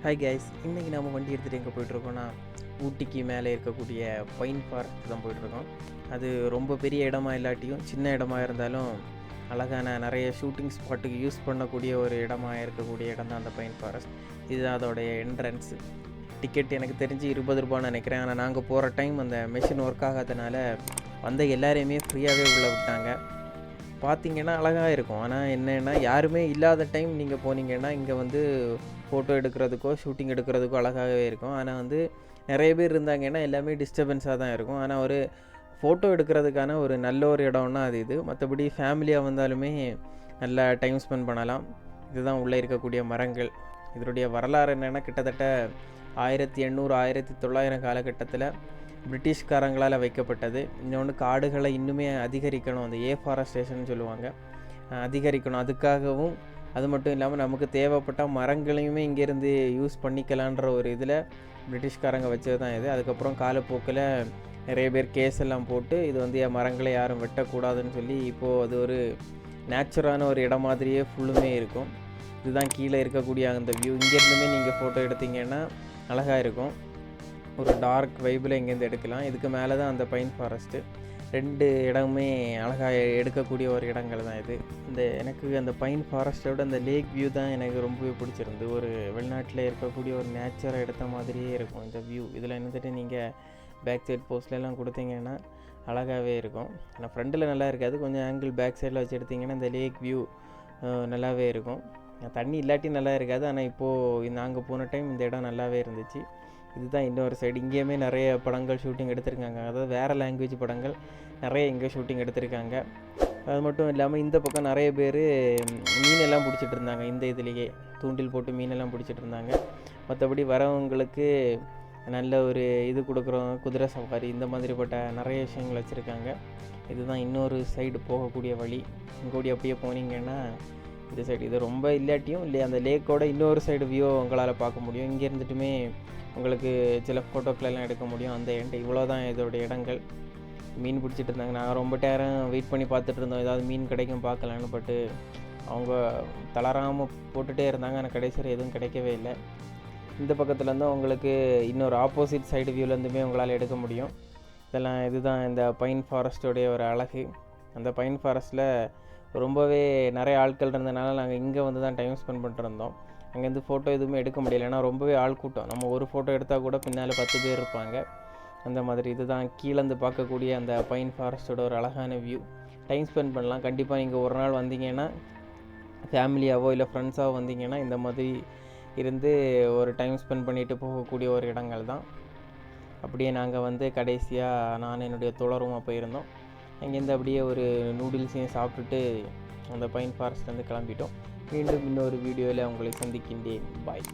Hi guys, இன்றைக்கி நம்ம வண்டி எடுத்துகிட்டு எங்கே போயிட்டுருக்கோன்னா ஊட்டிக்கு மேலே இருக்கக்கூடிய பைன் பார்க் தான் போயிட்டுருக்கோம். அது ரொம்ப பெரிய இடமா இல்லாட்டியும் சின்ன இடமா இருந்தாலும் அழகான நிறைய ஷூட்டிங் ஸ்பாட்டுக்கு யூஸ் பண்ணக்கூடிய ஒரு இடமா இருக்கக்கூடிய இடம் தான் அந்த பைன் ஃபாரஸ்ட். இதுதான் அதோடைய என்ட்ரன்ஸு. டிக்கெட் எனக்கு தெரிஞ்சு 20 ரூபான்னு நினைக்கிறேன். ஆனால் நாங்கள் போகிற டைம் அந்த மெஷின் ஒர்க் ஆகாதனால வந்த எல்லாரையுமே ஃப்ரீயாகவே உள்ளே விட்டாங்க. பார்த்திங்கன்னா அழகாக இருக்கும். ஆனால் என்னென்னா யாருமே இல்லாத டைம் நீங்கள் போனீங்கன்னா இங்கே வந்து ஃபோட்டோ எடுக்கிறதுக்கோ ஷூட்டிங் எடுக்கிறதுக்கோ அழகாகவே இருக்கும். ஆனால் வந்து நிறைய பேர் இருந்தாங்கன்னா எல்லாமே டிஸ்டர்பன்ஸாக தான் இருக்கும். ஆனால் ஒரு ஃபோட்டோ எடுக்கிறதுக்கான ஒரு நல்ல ஒரு இடம்னா அது இது. மற்றபடி ஃபேமிலியாக வந்தாலுமே நல்லா டைம் ஸ்பெண்ட் பண்ணலாம். இதுதான் உள்ளே இருக்கக்கூடிய மரங்கள். இதனுடைய வரலாறு என்னென்னா கிட்டத்தட்ட 1800 1900 காலகட்டத்தில் பிரிட்டிஷ்காரங்களால் வைக்கப்பட்டது. இன்னொன்று காடுகளை இன்னுமே அதிகரிக்கணும், அந்த ஏஃபாரஸ்டேஷன் சொல்லுவாங்க, அதிகரிக்கணும். அதுக்காகவும் அது மட்டும் இல்லாமல் நமக்கு தேவைப்பட்ட மரங்களையுமே இங்கேருந்து யூஸ் பண்ணிக்கலான்ற ஒரு இதில் பிரிட்டிஷ்காரங்க வச்சது தான் இது. அதுக்கப்புறம் காலப்போக்கில் நிறைய பேர் கேஸ் எல்லாம் போட்டு இது வந்து மரங்களை யாரும் வெட்டக்கூடாதுன்னு சொல்லி இப்போது அது ஒரு நேச்சுரான ஒரு இடம் மாதிரியே ஃபுல்லுமே இருக்கும். இதுதான் கீழே இருக்கக்கூடிய அந்த வியூ. இங்கேருந்துமே நீங்கள் ஃபோட்டோ எடுத்தீங்கன்னா அழகாக இருக்கும். ஒரு டார்க் வைப்பில் இங்கேருந்து எடுக்கலாம். இதுக்கு மேலே தான் அந்த பைன் ஃபாரஸ்ட்டு. 2 இடமுமே அழகாக எடுக்கக்கூடிய ஒரு இடங்கள் தான் இது. எனக்கு அந்த பைன் ஃபாரஸ்ட்டோட அந்த லேக் வியூ தான் எனக்கு ரொம்பவே பிடிச்சிருந்து. ஒரு வெளிநாட்டில் இருக்கக்கூடிய ஒரு நேச்சரை எடுத்த மாதிரியே இருக்கும் இந்த வியூ. இதில் இருந்துட்டு நீங்கள் பேக் சைட் போஸ்ட்லாம் கொடுத்தீங்கன்னா அழகாகவே இருக்கும். ஆனால் ஃப்ரண்டில் நல்லா இருக்காது, கொஞ்சம் ஆங்கிள் பேக் சைடில் வச்சு எடுத்திங்கன்னா இந்த லேக் வியூ நல்லாவே இருக்கும். தண்ணி இல்லாட்டி நல்லா இருக்காது. ஆனால் இப்போது நாங்கள் போன டைம் இந்த இடம் நல்லாவே இருந்துச்சு. இதுதான் இன்னொரு சைடு. இங்கேயுமே நிறைய படங்கள் ஷூட்டிங் எடுத்திருக்காங்க. அதாவது வேறு லாங்குவேஜ் படங்கள் நிறைய இங்கே ஷூட்டிங் எடுத்திருக்காங்க. அது மட்டும் இல்லாமல் இந்த பக்கம் நிறைய பேர் மீனெல்லாம் பிடிச்சிட்டு இருந்தாங்க. இந்த இதுலேயே தூண்டில் போட்டு மீனெல்லாம் பிடிச்சிட்டு இருந்தாங்க. மற்றபடி வரவங்களுக்கு நல்ல ஒரு இது கொடுக்குறோம், குதிரை சவாரி, இந்த மாதிரிப்பட்ட நிறைய விஷயங்கள் வச்சுருக்காங்க. இதுதான் இன்னொரு சைடு போகக்கூடிய வழி. இங்கோடி அப்படியே போனீங்கன்னா இந்த சைடு இது ரொம்ப இல்லாட்டியும் இல்லை அந்த லேக்கோட இன்னொரு சைடு வியூ உங்களால் பார்க்க முடியும். இங்கே இருந்துட்டுமே உங்களுக்கு சில ஃபோட்டோக்களெல்லாம் எடுக்க முடியும். அந்த இவ்வளோ தான் இதோடைய இடங்கள். மீன் பிடிச்சிட்டு இருந்தாங்க. நாங்கள் ரொம்ப நேரம் வெயிட் பண்ணி பார்த்துட்டு இருந்தோம், ஏதாவது மீன் கிடைக்கும் பார்க்கலான்னு. பட்டு அவங்க தளராமல் போட்டுகிட்டே இருந்தாங்க. ஆனால் கடைசியில் எதுவும் கிடைக்கவே இல்லை. இந்த பக்கத்துலேருந்து உங்களுக்கு இன்னொரு ஆப்போசிட் சைடு வியூலேருந்துமே உங்களால் எடுக்க முடியும். இதுதான் இந்த பைன் ஃபாரஸ்ட்டோடைய ஒரு அழகு. அந்த பைன் ஃபாரஸ்ட்டில் ரொம்பவே நிறைய ஆட்கள் இருந்ததுனால நாங்கள் இங்கே வந்து தான் டைம் ஸ்பெண்ட் பண்ணிட்டுருந்தோம். அங்கேருந்து ஃபோட்டோ எதுவுமே எடுக்க முடியல, ஏன்னா ரொம்பவே ஆள் கூட்டம். நம்ம ஒரு ஃபோட்டோ எடுத்தால் கூட பின்னால் 10 பேர் இருப்பாங்க. அந்த மாதிரி இதுதான் கீழேருந்து பார்க்கக்கூடிய அந்த பைன் ஃபாரஸ்ட்டோட ஒரு அழகான வியூ. டைம் ஸ்பெண்ட் பண்ணலாம். கண்டிப்பாக நீங்கள் ஒரு நாள் வந்தீங்கன்னா ஃபேமிலியாவோ இல்லை ஃப்ரெண்ட்ஸாவோ வந்தீங்கன்னா இந்த மாதிரி இருந்து ஒரு டைம் ஸ்பெண்ட் பண்ணிவிட்டு போகக்கூடிய ஒரு இடங்கள் தான். அப்படியே நாங்கள் வந்து கடைசியாக நான் என்னுடைய தோழருமாக போயிருந்தோம். அங்கேருந்து அப்படியே ஒரு நூடுல்ஸையும் சாப்பிட்டுட்டு அந்த பைன் ஃபாரஸ்ட்லேருந்து கிளம்பிட்டோம். மீண்டும் இன்னொரு வீடியோவில் உங்களை சந்திக்கின்றேன். பாய்.